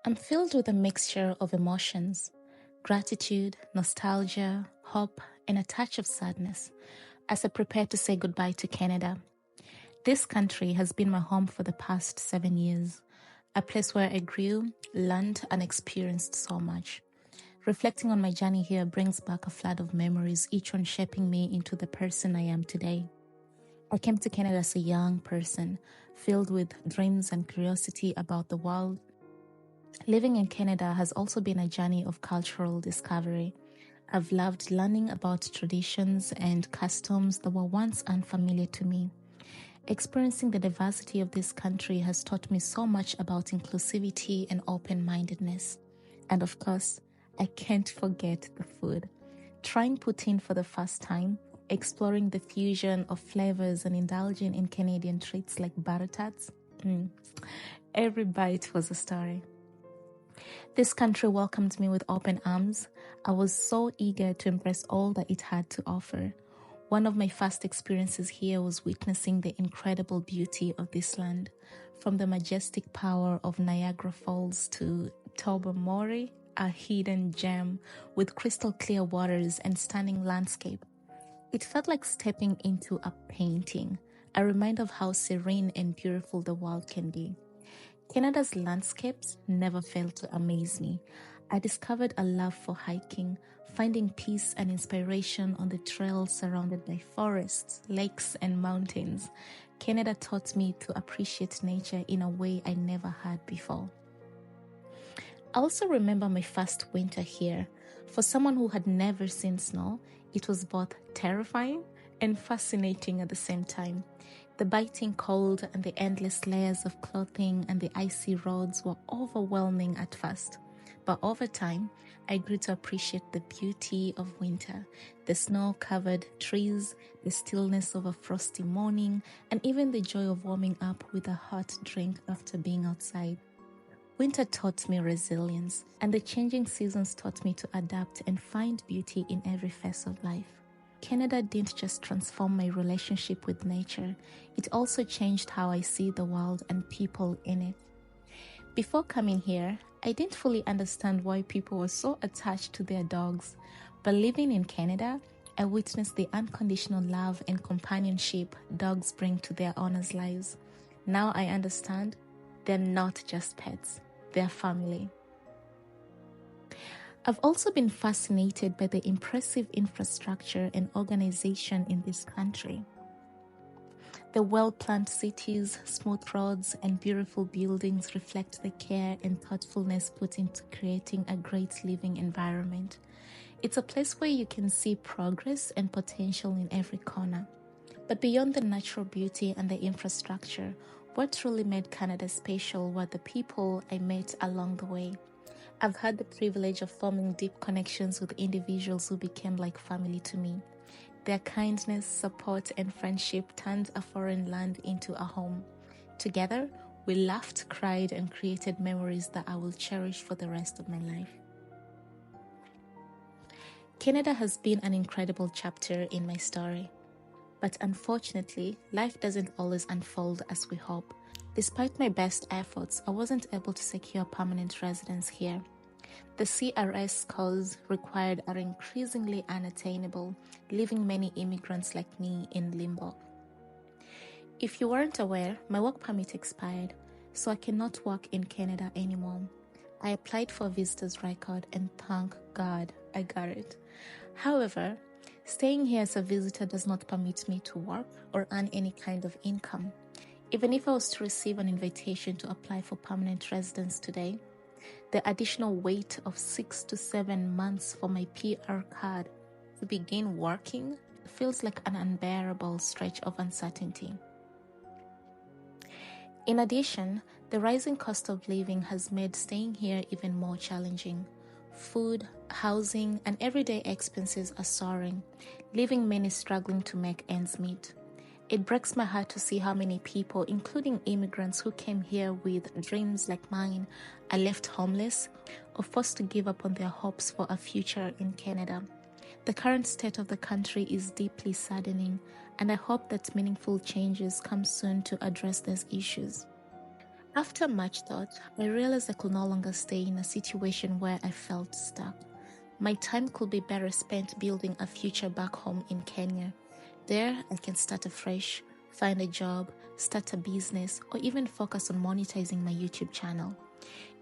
I'm filled with a mixture of emotions: gratitude, nostalgia, hope, and a touch of sadness as I prepare to say goodbye to Canada. This country has been my home for the past 7 years, a place where I grew, learned, and experienced so much. Reflecting on my journey here brings back a flood of memories, each one shaping me into the person I am today. I came to Canada as a young person, filled with dreams and curiosity about the world. Living in Canada has also been a journey of cultural discovery. I've loved learning about traditions and customs that were once unfamiliar to me. Experiencing the diversity of this country has taught me so much about inclusivity and open-mindedness. And of course, I can't forget the food. Trying poutine for the first time, exploring the fusion of flavors and indulging in Canadian treats like butter tarts. Every bite was a story. This country welcomed me with open arms. I was so eager to embrace all that it had to offer. One of my first experiences here was witnessing the incredible beauty of this land, from the majestic power of Niagara Falls to Tobermory, a hidden gem with crystal clear waters and stunning landscape. It felt like stepping into a painting, a reminder of how serene and beautiful the world can be. Canada's landscapes never fail to amaze me. I discovered a love for hiking, finding peace and inspiration on the trails surrounded by forests, lakes, and mountains. Canada taught me to appreciate nature in a way I never had before. I also remember my first winter here. For someone who had never seen snow, it was both terrifying and fascinating at the same time. The biting cold and the endless layers of clothing and the icy roads were overwhelming at first. But over time, I grew to appreciate the beauty of winter, the snow-covered trees, the stillness of a frosty morning, and even the joy of warming up with a hot drink after being outside. Winter taught me resilience, and the changing seasons taught me to adapt and find beauty in every phase of life. Canada didn't just transform my relationship with nature, it also changed how I see the world and people in it. Before coming here, I didn't fully understand why people were so attached to their dogs, but living in Canada, I witnessed the unconditional love and companionship dogs bring to their owners' lives. Now I understand they're not just pets, they're family. I've also been fascinated by the impressive infrastructure and organization in this country. The well-planned cities, smooth roads, and beautiful buildings reflect the care and thoughtfulness put into creating a great living environment. It's a place where you can see progress and potential in every corner. But beyond the natural beauty and the infrastructure, what truly made Canada special were the people I met along the way. I've had the privilege of forming deep connections with individuals who became like family to me. Their kindness, support, and friendship turned a foreign land into a home. Together, we laughed, cried, and created memories that I will cherish for the rest of my life. Canada has been an incredible chapter in my story. But unfortunately, life doesn't always unfold as we hope. Despite my best efforts, I wasn't able to secure permanent residence here. The CRS scores required are increasingly unattainable, leaving many immigrants like me in limbo. If you weren't aware, my work permit expired, so I cannot work in Canada anymore. I applied for a visitor's record and thank God I got it. However, staying here as a visitor does not permit me to work or earn any kind of income. Even if I was to receive an invitation to apply for permanent residence today, the additional wait of 6 to 7 months for my PR card to begin working feels like an unbearable stretch of uncertainty. In addition, the rising cost of living has made staying here even more challenging. Food, housing, and everyday expenses are soaring, leaving many struggling to make ends meet. It breaks my heart to see how many people, including immigrants who came here with dreams like mine, are left homeless or forced to give up on their hopes for a future in Canada. The current state of the country is deeply saddening, and I hope that meaningful changes come soon to address these issues. After much thought, I realized I could no longer stay in a situation where I felt stuck. My time could be better spent building a future back home in Kenya. There, I can start afresh, find a job, start a business, or even focus on monetizing my YouTube channel.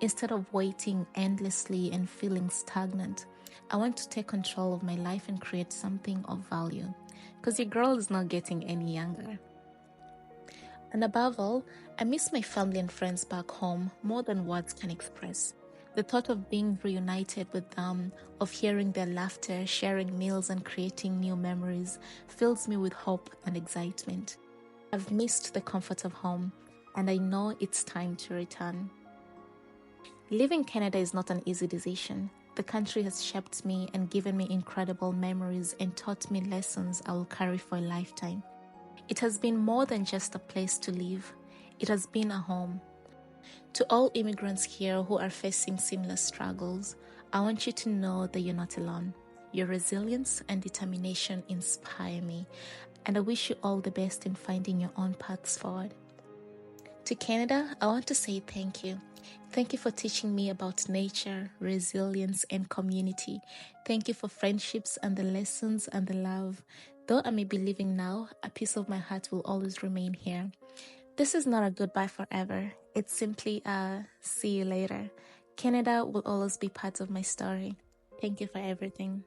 Instead of waiting endlessly and feeling stagnant, I want to take control of my life and create something of value. Because your girl is not getting any younger. And above all, I miss my family and friends back home more than words can express. The thought of being reunited with them, of hearing their laughter, sharing meals, and creating new memories fills me with hope and excitement. I've missed the comfort of home, and I know it's time to return. Leaving Canada is not an easy decision. The country has shaped me and given me incredible memories and taught me lessons I will carry for a lifetime. It has been more than just a place to live. It has been a home. To all immigrants here who are facing similar struggles, I want you to know that you're not alone. Your resilience and determination inspire me, and I wish you all the best in finding your own paths forward. To Canada, I want to say thank you. Thank you for teaching me about nature, resilience, and community. Thank you for friendships and the lessons and the love. Though I may be leaving now, a piece of my heart will always remain here. This is not a goodbye forever. It's simply a see you later. Canada will always be part of my story. Thank you for everything.